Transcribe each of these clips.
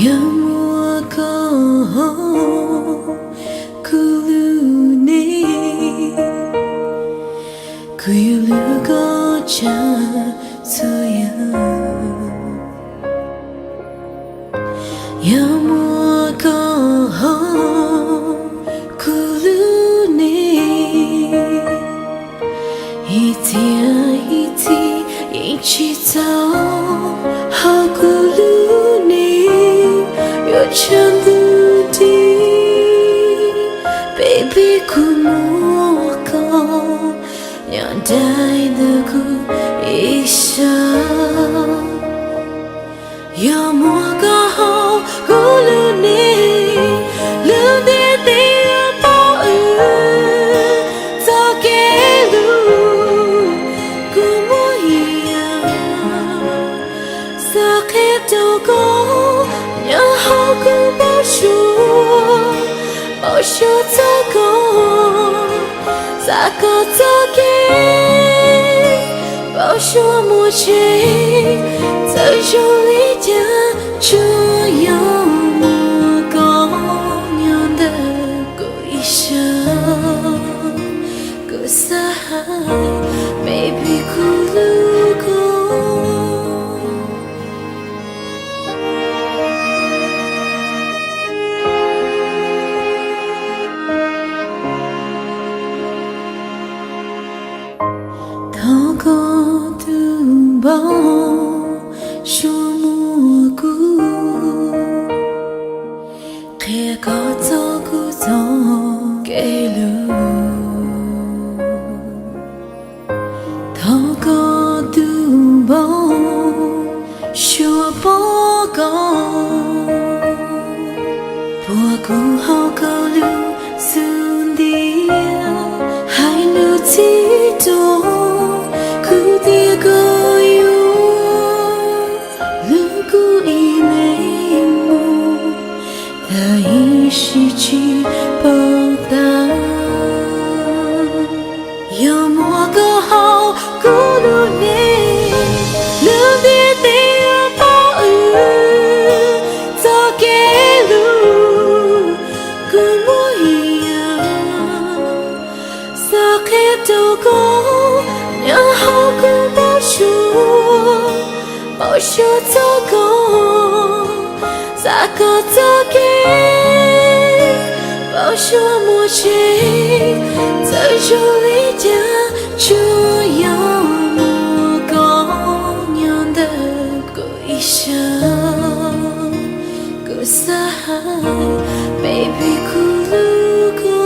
Yamuako kulune kuyulugo cha soya Yamuako kulune iti ichitao hakulune Chanduti, baby kumoko, nyandai duku isha. Yamuaka ho kulune, lune dia pau, takelu kumuia, sakitoko. Bao nhiêu taco, taco toki, bao nhiêu mùa trời, giờ chúng lý cha chưa yêu mùa có nhon đời cội xa, cội xa baby kulugo. Có từ bao cho mùa cũ khi có gió cứ gió kể lưu thao có từ bao cho bao con bùa cũng hao câu lưu xuân đi hai lưu chỉ đồ Dia goyo lugu inemu Taishichi pauta Yamuaka hao kulune Lundi dia pau Takelu kumuia Sakitoko bao nhiêu taco, taco toki, bao nhiêu mùa trời, giờ chúng lý cha chưa yêu mùa có nhon đời cội xa, cội xa baby kulugo,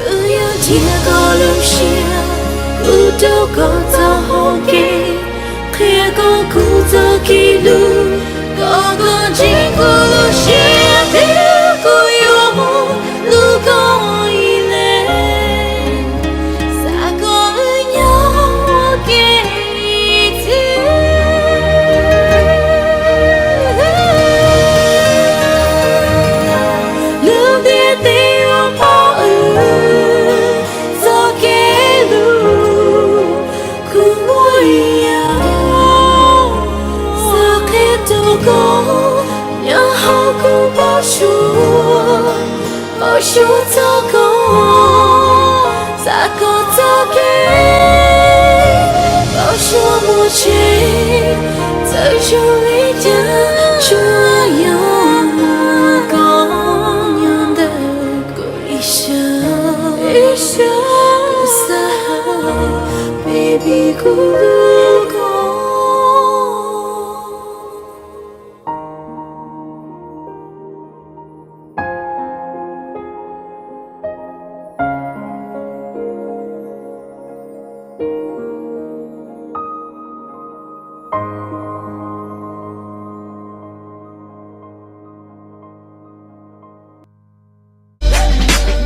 cứ yêu dia có lưu xia. Đâu có ta hôn kì khi có cụ ta kỳ lưu có chỉ có lưu xia theo cô yêu lưu có ý lên xa có nhau kì lưu biết yêu bao bao nhiêu taco, taco toki, bao nhiêu mùa trời, giờ chúng lý cha chưa yêu mùa có nhon đời cội xa, cội xa, baby kulugo.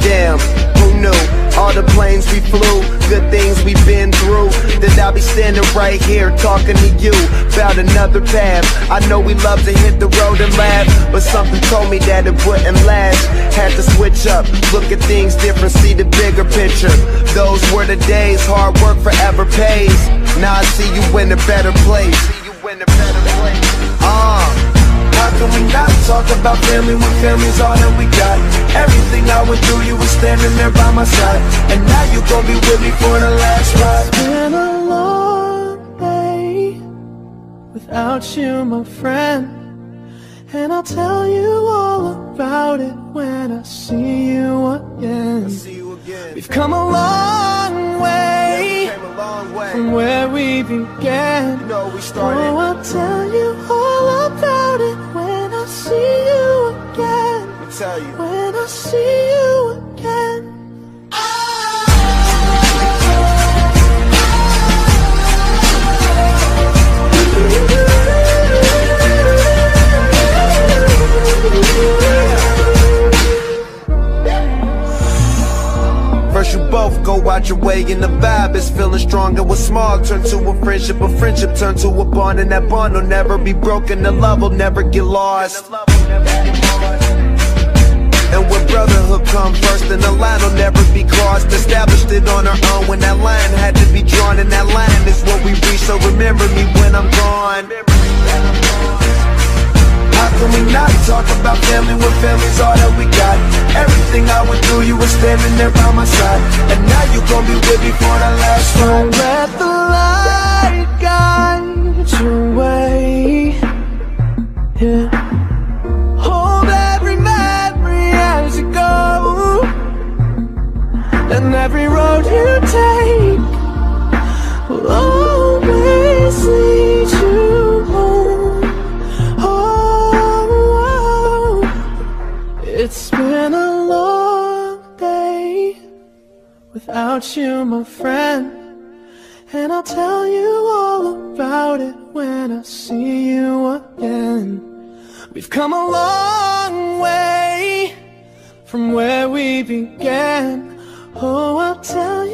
Damn, who knew? All the planes we flew, good things we've been through. That I'll be standing right here talking to you about another path. I know we love to hit the road and laugh, but something told me that it wouldn't last. Had to switch up, look at things different, see the bigger picture. Those were the days, hard work forever pays. Now I see you in a better place. in a better place. How can we not talk about family when family's all that we got? Everything I went through, you were standing there by my side, and now you gon' be with me for the last ride. It's been a long day without you, my friend, and I'll tell you all about it when I see you again. We've come a long way from where we began. Oh, I'll tell you all about it when I see you again. When I see you again. First you both go out your way and the vibe is feeling stronger. What's small turn to a friendship turn to a bond, and that bond will never be broken, the love will never get lost. And when brotherhood come first, then the line will never be crossed. Established it on our own when that line had to be drawn, and that line is what we reach, so remember me when I'm gone. How can we not talk about family when family's all that we got? Everything I went through, you were standing there by my side, and now you gon' be with me for the last ride. Don't let the light guide your way. Yeah. Hold every memory as you go, and every road you take will always lead you home. Oh, it's been a long day without you, my friend, and I'll tell you all about it when I see you again. We've come a long way from where we began. Oh, I'll tell